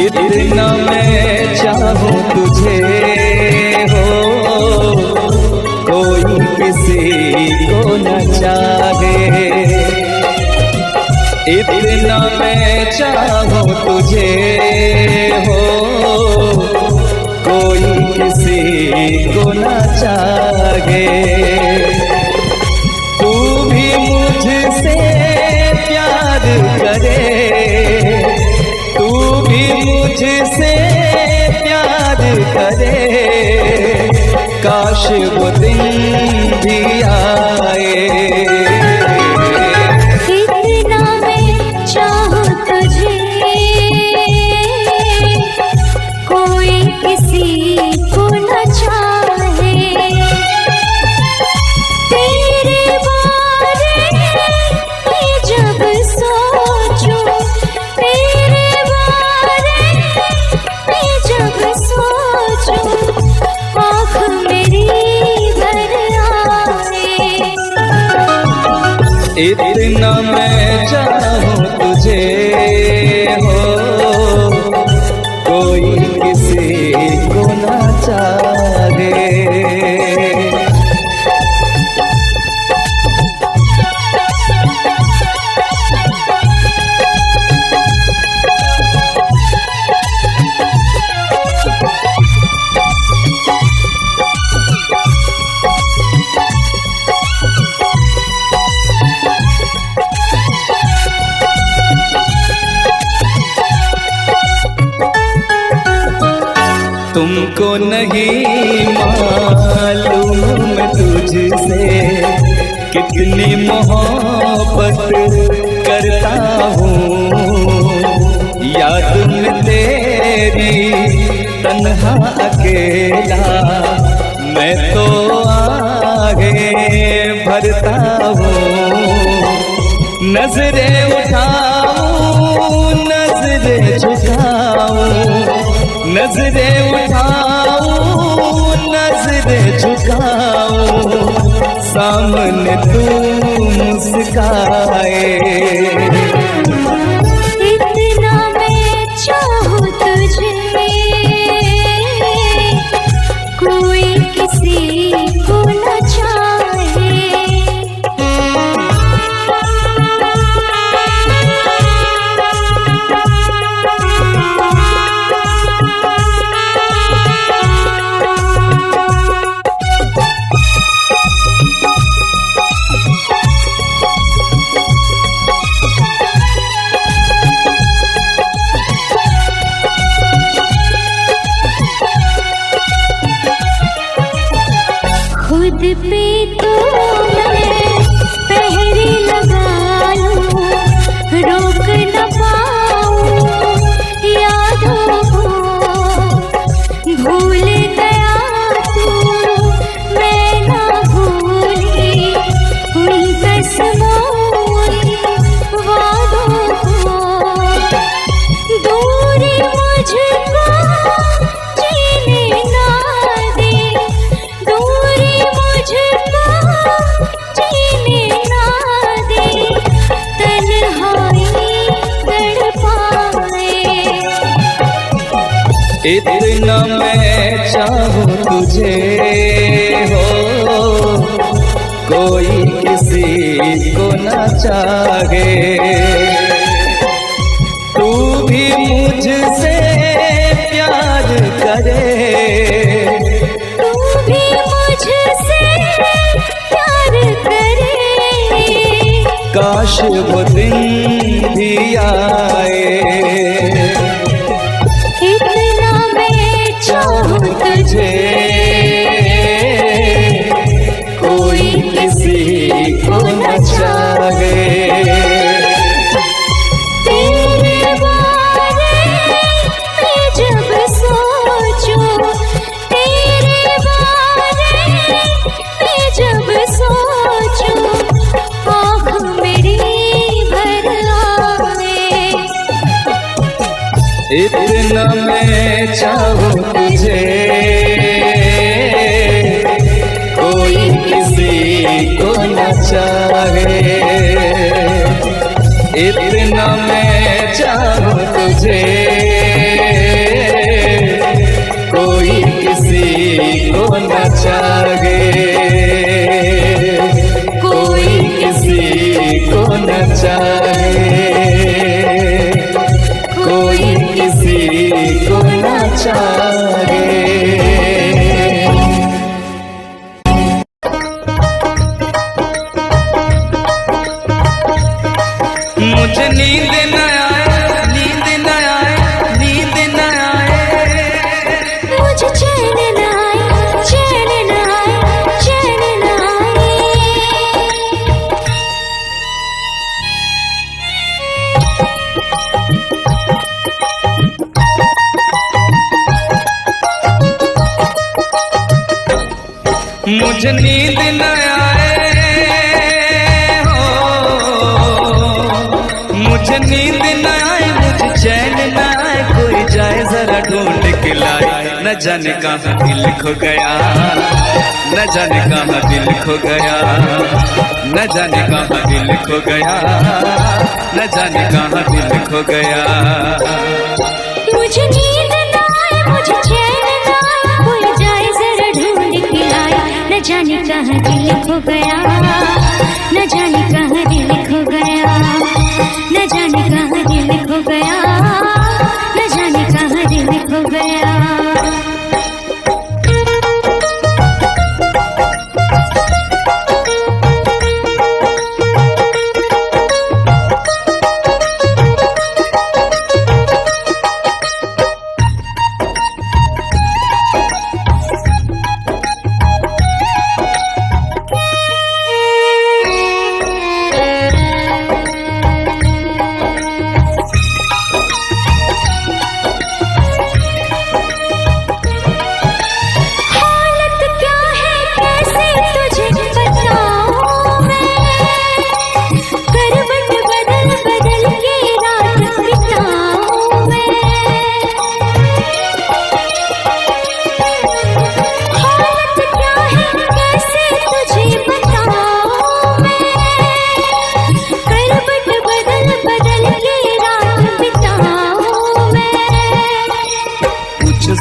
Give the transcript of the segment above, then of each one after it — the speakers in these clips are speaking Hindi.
इतना मैं चाहूं तुझे हो, कोई किसी को न चाहे। इतना मैं चाहूं तुझे हो, कोई किसी को न चाहे। तू भी मुझसे प्यार करे, तू भी मुझसे प्यार करे, काश वो दिन भी आए। इतना मैं चाहूं तुझे, कोई किसी को न चाहे। तेरे बारे में जब सोचूं, तेरे बारे में जब सोचूं, आँख मेरी भर आए। इतना मैं चाहूं तुझे हो, कोई किसी को न चाहे। तुमको नहीं मालूम मैं तुझसे कितनी मोहब्बत करता हूँ। याद में तेरी तन्हा अकेला मैं तो आगे भरता हूँ। नजरें उठाऊं, नजरें झुकाऊं, नजरें उठाऊं, नजरें झुकाऊं, सामने तू मुस्काए। इतना मैं चाहूं तुझे, कोई किसी को न चाहे। खुद पे तो मैं पहरे लगा लूं, रोक न पाऊं यादों को। भूल गया तू, मैं ना भूली उन कसमों वादों को। दूरी मुझको जीने ना दे, दूरी मुझको जीने ना दे, तन्हाई तड़पाए। इतना मैं चाहूं तुझे हो, कोई किसी को न चाहे। तू भी मुझसे प्यार करे, तू भी मुझसे प्यार करे, काश वो दिन भी आए। इतना मैं चाहूं तुझे, कोई किसी को न चाहे। तेरे बारे में जब सोचूं, तेरे बारे में जब सोचूं, आँख मेरी भर आए। इतना मैं चाहूं तुझे, कोई किसी को न चाहे। इतना मैं चाहूं तुझे, चाहे, कोई किसी को ना चाहे। मुझे नींद न आए, नींद न आए, नींद न आए, मुझे चैन न आए, चैन न आए, चैन न आए। मुझे नींद न आए हो, मुझे नींद न आए, मुझे चैन न आए, कोई जाए जरा ढूंढ के लाए। न जाने कहाँ दिल खो गया, न जाने कहाँ दिल खो गया, न जाने कहाँ दिल खो गया, न जाने कहाँ दिल खो गया। मुझे नींद न आए, मुझे चैन न आए, कोई जाए जरा ढूंढ के लाए। न जाने कहाँ दिल खो गया, न जाने कहाँ दिल खो गया, न जाने कहाँ दिल खो गया, न जाने कहाँ दिल खो गया।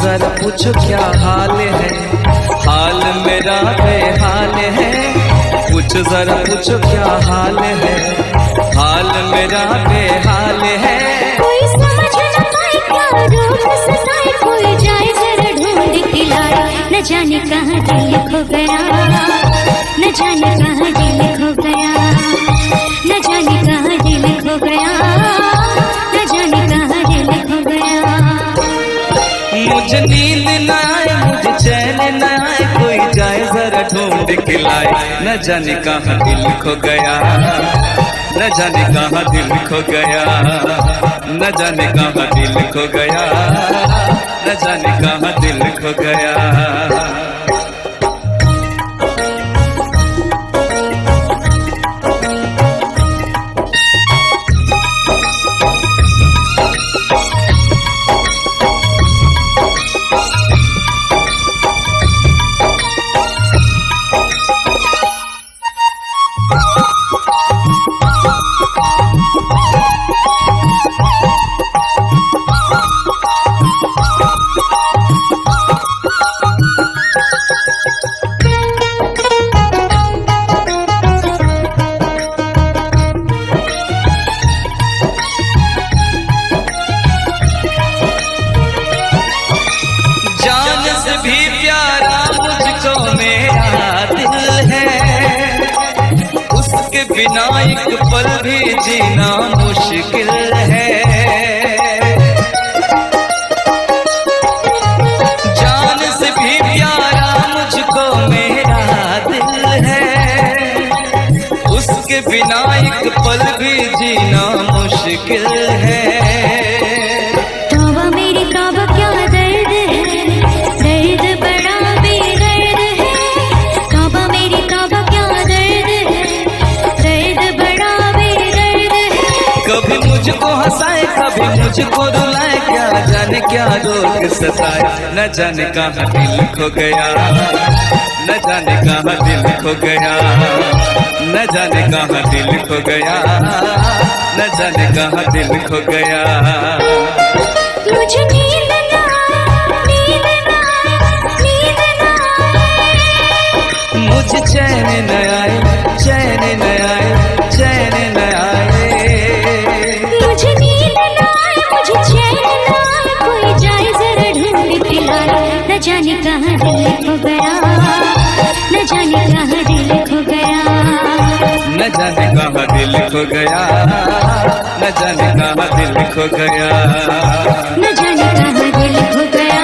जरा पूछो क्या हाल है, हाल मेरा बेहाल है। पूछो जरा पूछो क्या हाल है, हाल मेरा बेहाल है। कोई समझ न पाए क्या रोग सताए, कोई जाए जरा ढूंढ के लाए। न जाने कहाँ दिल खो गया, न जाने कहाँ दिल खो गया, न जाने कहाँ दिल खो गया, न जाने कहाँ दिल खो गया। मुझे नींद न आए, मुझे चैन न आए, कोई जाए जरा ढूंढ के लाए। न जाने कहाँ दिल खो गया, न जाने कहाँ दिल खो गया, न जाने कहाँ दिल खो गया, न जाने कहाँ दिल खो गया। बिना एक पल भी जीना मुश्किल है। जान से भी प्यारा मुझको मेरा दिल है, उसके बिना एक पल भी जीना मुश्किल है। तौबा मेरी तौबा क्या दर्द है, दर्द बड़ा बेदर्द है। तौबा मेरी तौबा क्या दर्द है, दर्द बड़ा बेदर्द है। कभी मुझको हंसाए कभी मुझको रुलाए, क्या जाने क्या रोग सताए। न जाने कहाँ दिल खो गया, न जाने कहाँ दिल खो गया, न जाने कहाँ दिल खो गया, न जाने कहाँ दिल खो गया। मुझे नींद ना आए, नींद ना आए, नींद ना आए। मुझे चैन न आए, चैन न आए, चैन न आए। जाने कहाँ दिल खो गया, न जाने कहाँ दिल खो गया, न जाने कहाँ दिल खो गया, न जाने कहाँ दिल खो गया,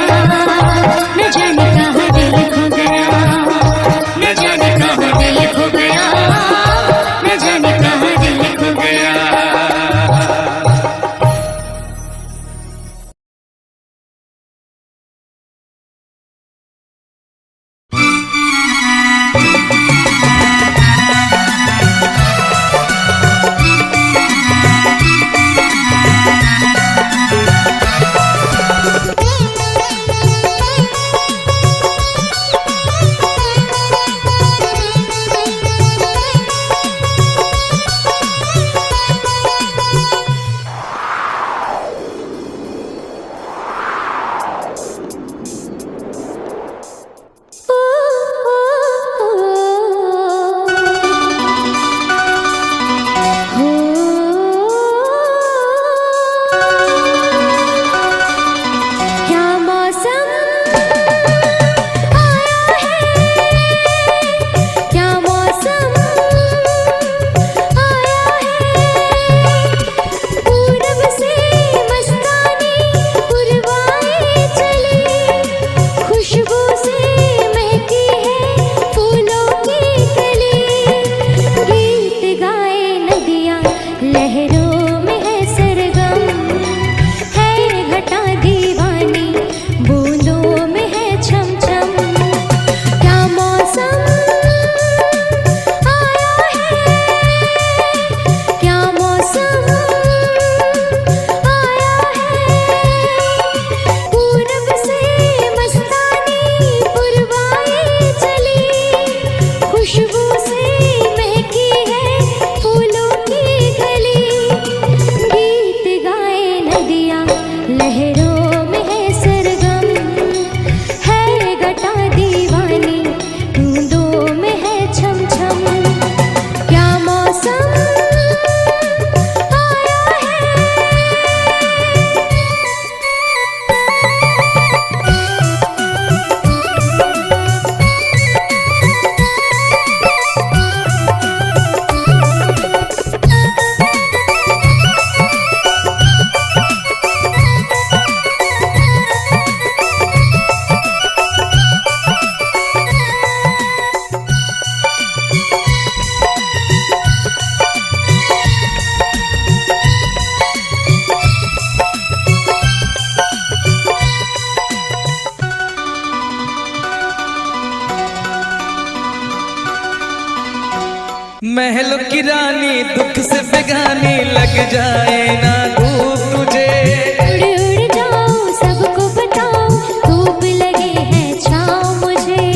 न जाने कहाँ दिल खो गया, न जाने कहाँ दिल खो गया, न जाने कहाँ दिल खो गया। महलों की रानी दुख से बेगानी लग जाए ना धूप तुझे, उड़ उड़ जाओ सबको बताओ धूप लगे है छाँव मुझे।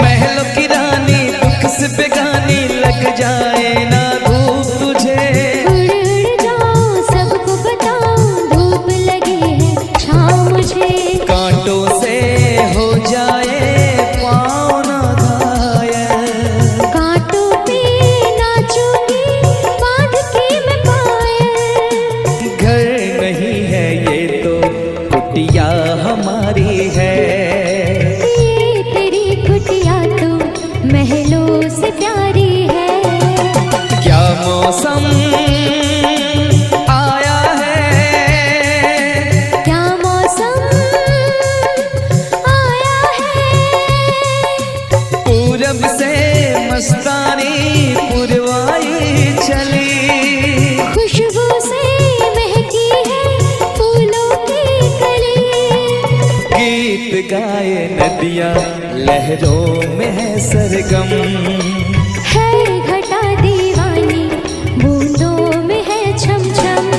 महलों की रानी दुख से बेगानी लग जाए ना धूप तुझे, उड़ उड़ जाओ सबको बताओ धूप लगे है छाँव मुझे। कांटों से हो जाए पाँव ना घायल, कांटों पे नाचूंगी बांध के मैं पायल। घर नहीं है ये तो कुटिया हमारी है, ये तेरी कुटिया तो महलों से प्यारी है। क्या मौसम आया है, क्या मौसम आया है, पूरब से मस्तानी पुरवाई चली, खुशबू से महकी है फूलों की कली। गीत गाए नदियाँ लहरों में है सरगम, है घटा दीवानी बूंदों में है छम छम।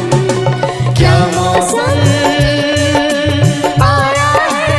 क्या मौसम आया है।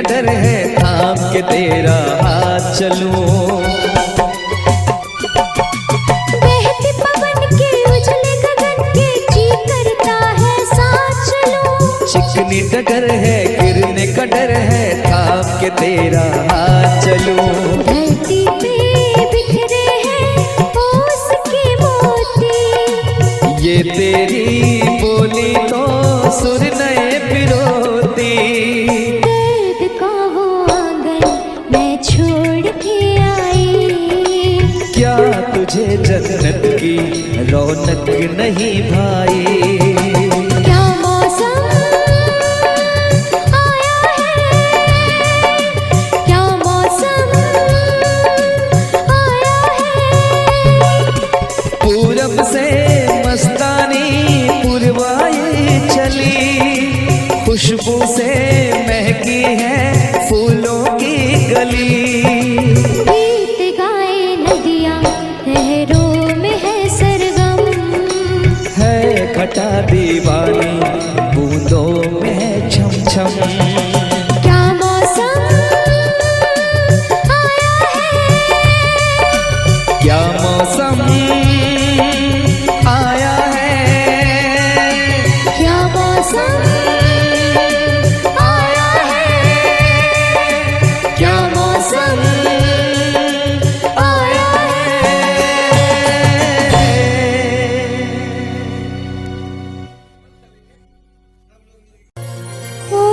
डर है, थाम के तेरा हाथ चलूं। बहते पवन के उजले गगन के जी करता है साथ चलूं। चिकनी डगर है, गिरने का डर है, थाम के तेरा हाथ चलूं। धरती पे बिखरे हैं ओस के मोती, ये तेरी बोली तो सुर नए पिरोती। दर्द का वो आंगन मैं छोड़ के आई, क्या तुझे जन्नत की रौनक नहीं भाई? क्या मौसम आया है, क्या मौसम आया है। पूरब से मस्तानी पुरवाई चली, खुशबू से महकी है फूलों की गली। गीत गाए नदियाँ लहरों में है सरगम, है घटा दीवानी बूंदों में है छम छम। क्या मौसम आया है, क्या मौसम आया है, क्या मौसम आया है, क्या मौसम आया है। ओ,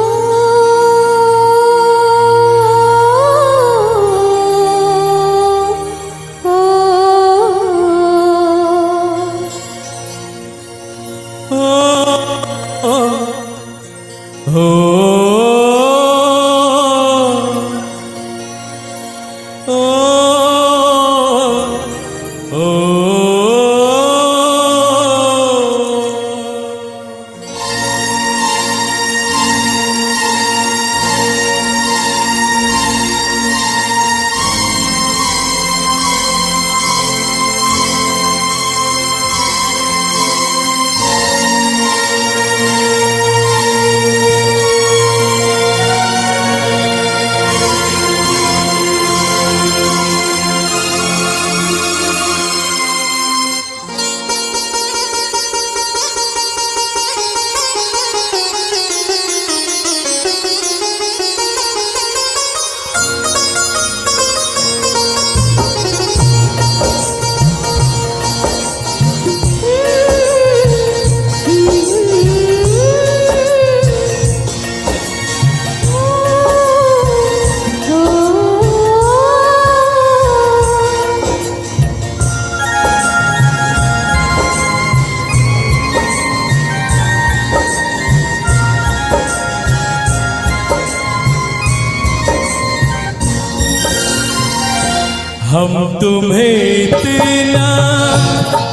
हम तुम्हें इतना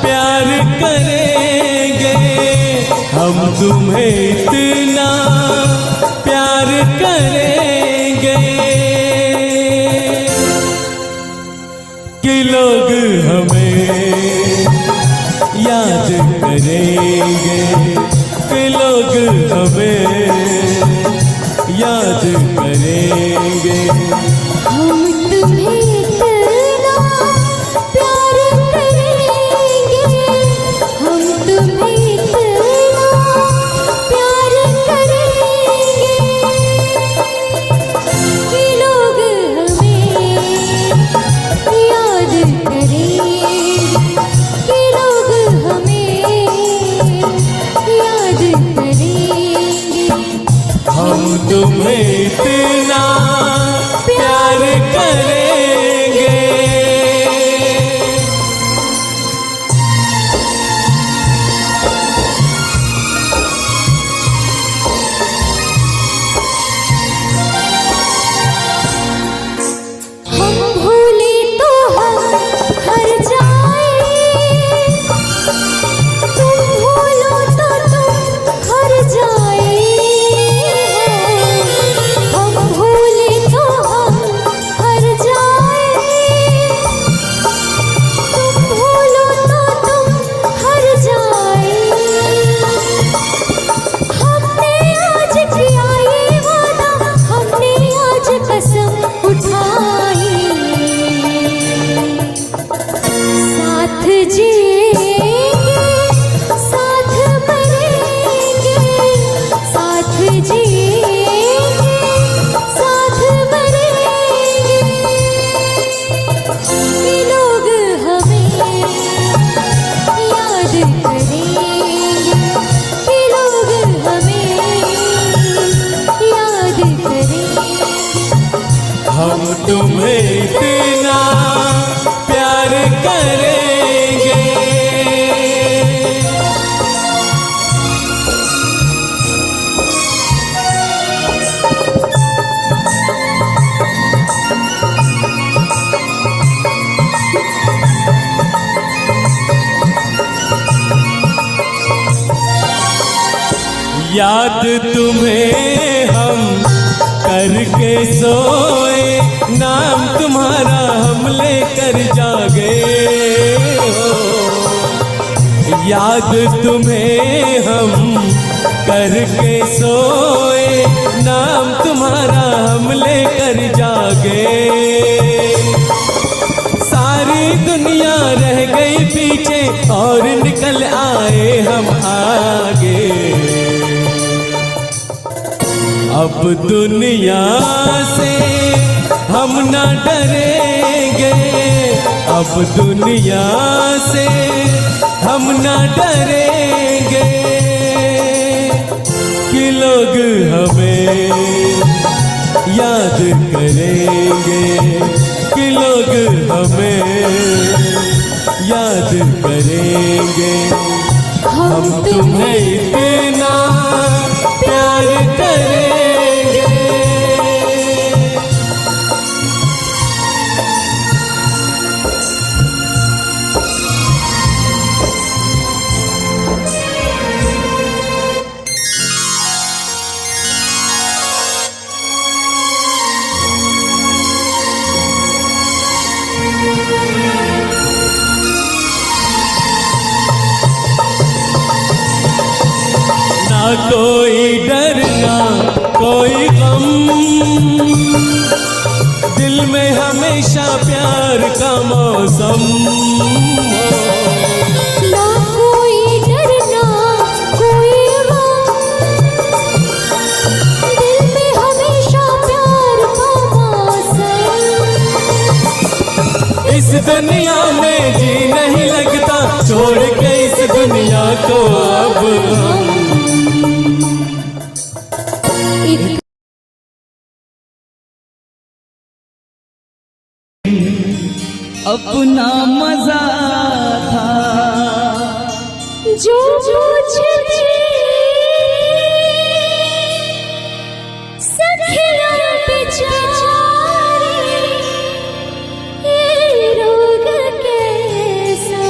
प्यार करेंगे, हम तुम्हें इतना प्यार करेंगे कि लोग हमें याद करेंगे, कि लोग हमें याद करेंगे। हम तुम्हें इतना प्यार करेंगे, हम तुम्हें इतना प्यार करेंगे कि लोग हमें याद करेंगे, कि लोग हमें याद करेंगे। हम तुम्हें इतना प्यार करेंगे। हम भूले तो हम हर जाए, तुम भूलो तो तुम हर जाए। हम भूले तो हम हर जाए, हम तुम्हें इतना प्यार करेंगे। याद तुम्हें हम करके सोए, नाम तुम्हारा हम लेकर जागे हो। याद तुम्हें हम करके सोए, नाम तुम्हारा हम लेकर जागे। सारी दुनिया रह गई पीछे और निकल आए हम आगे। अब दुनिया से हम न डरेंगे, अब दुनिया से हम न डरेंगे कि लोग हमें याद करेंगे, कि लोग हमें याद करेंगे। हम तुम्हें इतना प्यार करेंगे। ना कोई डर ना कोई गम, दिल में हमेशा प्यार का मौसम। ना कोई डर ना कोई गम, दिल में हमेशा प्यार का मौसम। इस दुनिया में जी नहीं लगता, छोड़ के इस दुनिया को अब हम अपना मजा था जो मुझे सखिया बेचारी, ये रोग कैसा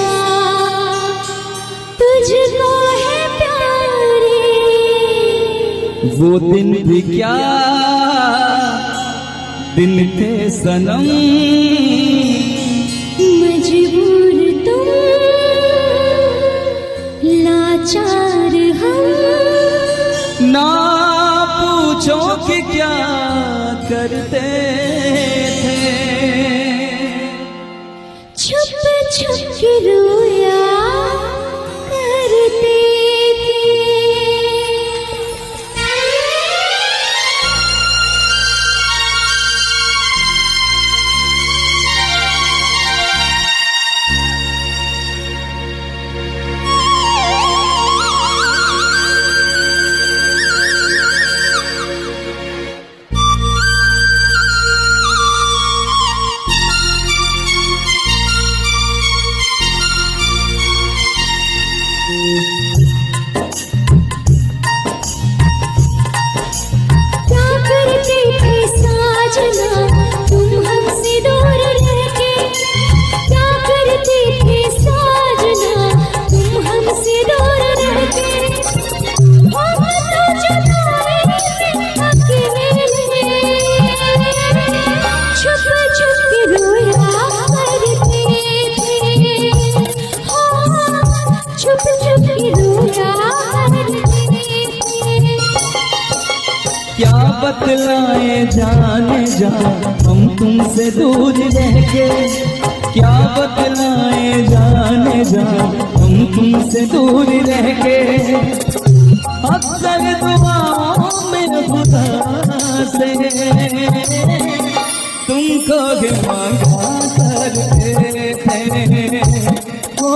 तुझको है प्यारी। वो दिन भी क्या दिन थे सनम, मजबूर तुम लाचार हम। ना पूछो कि क्या करते थे, छुप छुप के रोया करते थे। क्या करते थे साजना तुम हमसे दूर रह के, क्या करते थे साजना तुम हमसे दूर रह के। हम तो जुदाई में अकेले छुप छुप के रोया करते थे। हाँ, छुप छुप के रोया करते थे। क्या बतलाए जाने जा हम तुमसे दूर रह के, क्या बतलाए जाने जा हम तुमसे दूर रह के। अक्सर दुआओं में खुदा से तुमको भी मांगा करते थे, ओ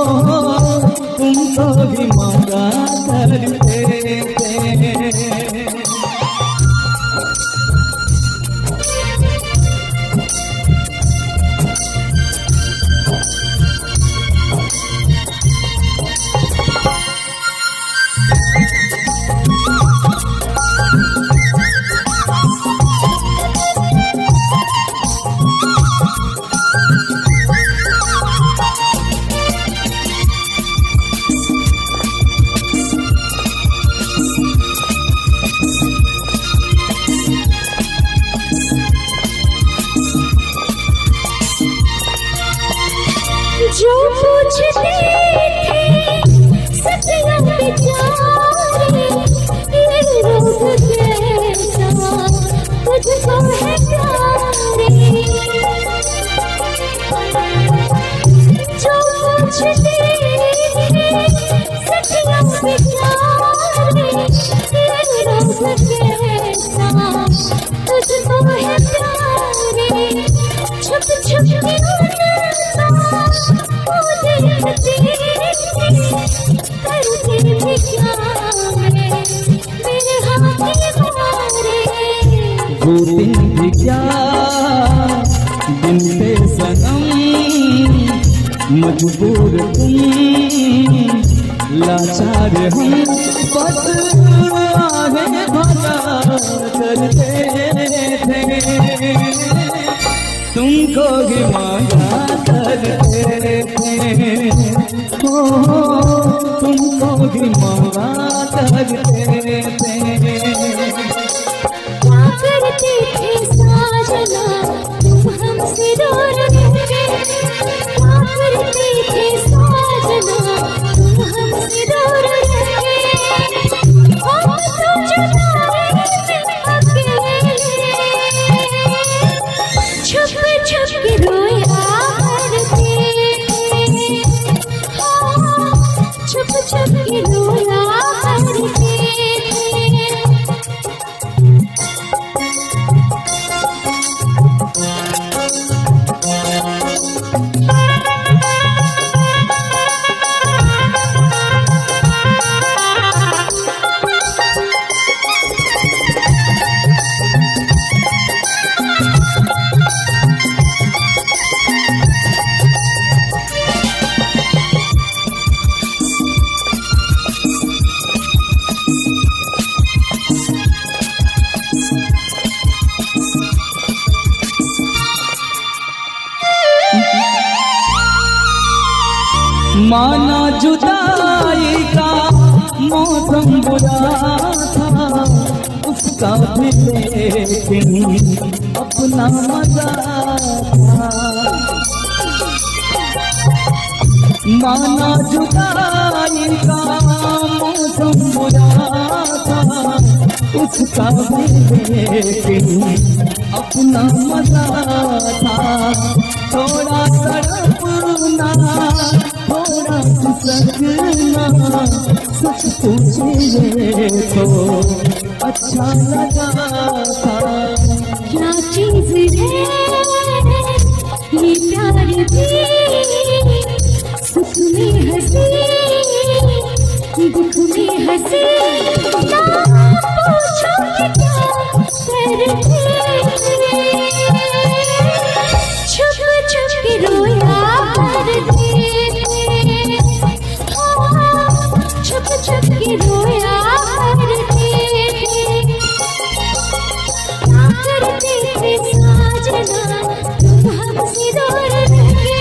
तुमको भी मांगा करते थे। पूछते थे सखियां बेचारे ये रोग कैसा तुझको है प्यारे। जो पूछते थे सखियां बेचारे ये रोग कैसा तुझको है प्यारे। छुप छुप के देखते करते भी क्या मेरे हाथ मारे। वो दिन भी क्या दिन पे सनम मजबूर तुम लाचार हम बस आहे भला करते थे। तुमको ही मांगा करते थे तुमको भी मांगा करते थे। क्या करते थे साजना तुम हमसे दूर रहे। क्या करते थे साजना तुम हमसे दूर रहे। हम तो जुदा रहते अकेले छुप छुप के रोया करते। छुप छुप के रोया करते। माना जुदाई का मौसम बुरा था उसका भी लेकिन अपना मजा था। माना जुदाई का मौसम बुरा था उसका भी लेकिन अपना मजा था। थोड़ा तड़पना थोड़ा सकना सच पूछिए तो अच्छा लगा था। क्या चीज है ये प्यार भी सुख में हंसी दुख में हंसी। ना पूछो कि क्या करते छुप छुप के रोया करते। छुप छुप के रोया करते। क्या करते थे साजना तुम हमसे दूर रहे।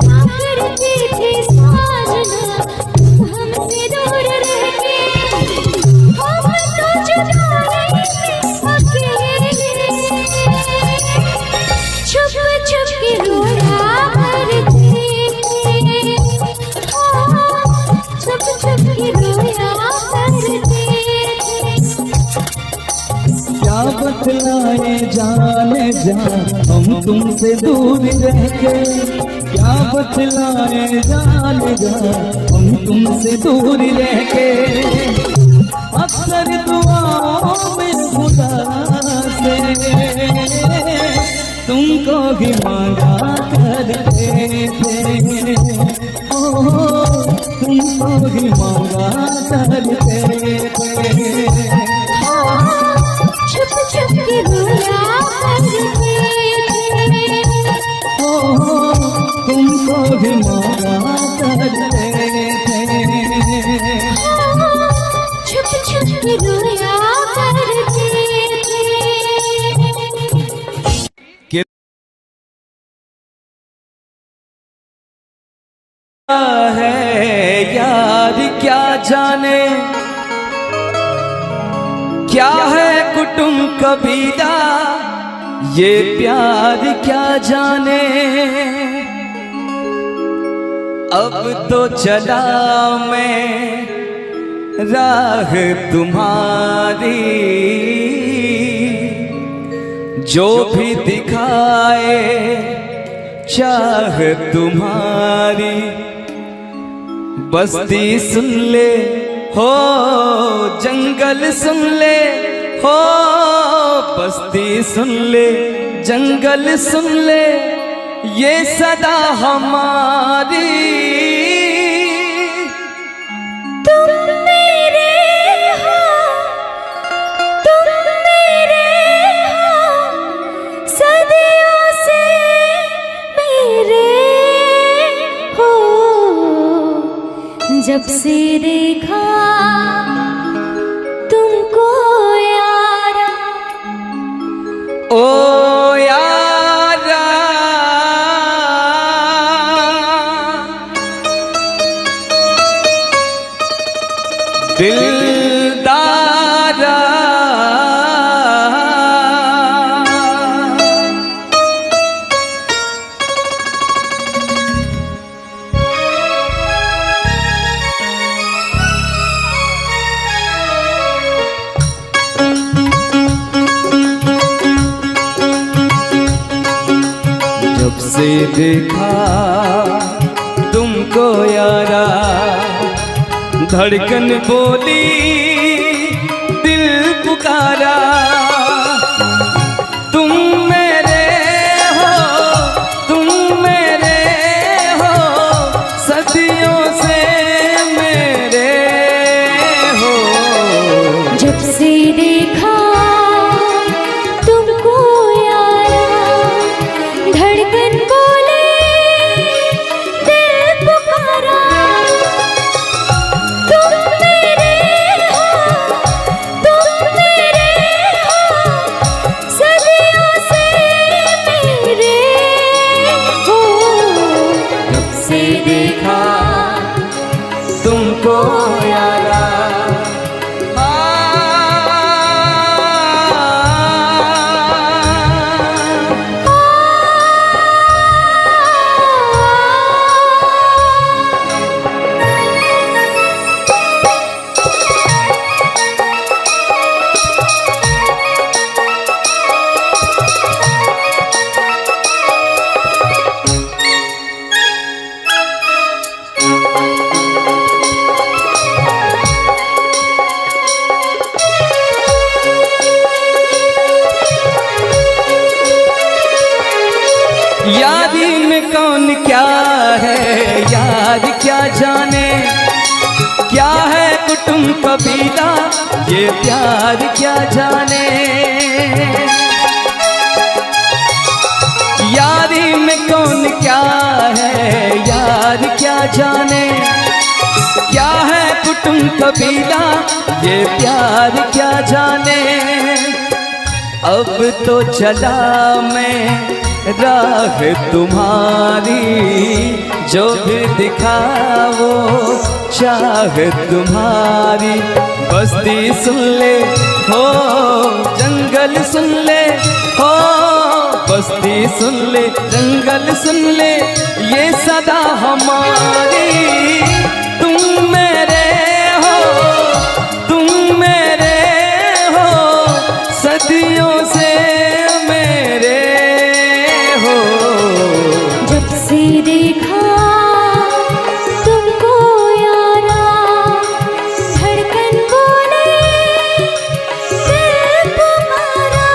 क्या करते थे साजना तुम हमसे दूर रहे। हम तो जुदा रहते अकेले छुप छुप के रोया करते। छुप छुप के रोया करते। क्या बतलाए जाने जा हम तुमसे दूर रह के। क्या बतलाए जाने जा हम तुमसे दूर रह के। अक्सर दुआओं में खुदा से तुमको भी मांगा करते थे। तुमको भी मांगा करते थे। छुप छुप के रोया करते। तुमको भी मांगा करते थे। छुप छुप के रोया करते। है यार क्या जाने क्या है कुटुंब कबीला ये प्यार क्या जाने। अब तो चला मैं राह तुम्हारी, जो भी दिखाए चाह तुम्हारी। बस्ती सुन ले हो, जंगल सुन ले हो, बस्ती सुन ले, जंगल सुन ले, ये सदा हमारी। तुम मेरे हो, तुम मेरे हो, सदियों से मेरे हो। जब से देखा तुमको यारा, ओ यारा, दिलदारा, जब से देखा तुमको यारा, धड़कन बोली दिल पुकारा। तुम मेरे हो, तुम मेरे हो, सदियों से मेरे हो। जब से देखा तुमको यारा, धड़कन बोले दिल पुकारा। तुम मेरे हो, तुम मेरे हो, सदियों से मेरे हो। जब से देखा तुमको यारा, यारी में कौन क्या है यार क्या जाने, क्या है कुटुंब कबीला ये प्यार क्या जाने। यारी में कौन क्या है यार क्या जाने, क्या है कुटुंब कबीला ये प्यार क्या जाने। अब तो चला मैं राह तुम्हारी, जो भी दिखाओ चाह तुम्हारी। बस्ती सुन ले हो, जंगल सुन ले हो, बस्ती सुन ले, जंगल सुन ले, ये सदा हमारी। तुम मेरे हो, तुम मेरे हो, सदियों से मेरे हो। जब से देखा तुमको यारा, धड़कन बोले दिल तुम्हारा।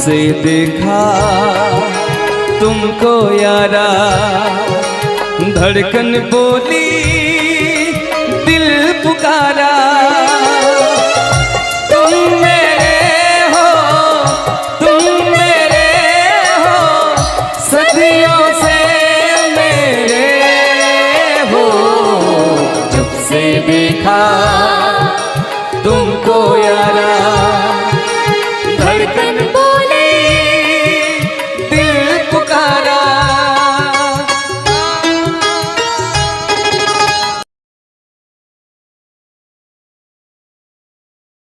से देखा तुमको यारा, धड़कन बोली दिल पुकारा। तुम मेरे हो, तुम मेरे हो, सदियों से मेरे हो। जब से देखा तुमको यारा,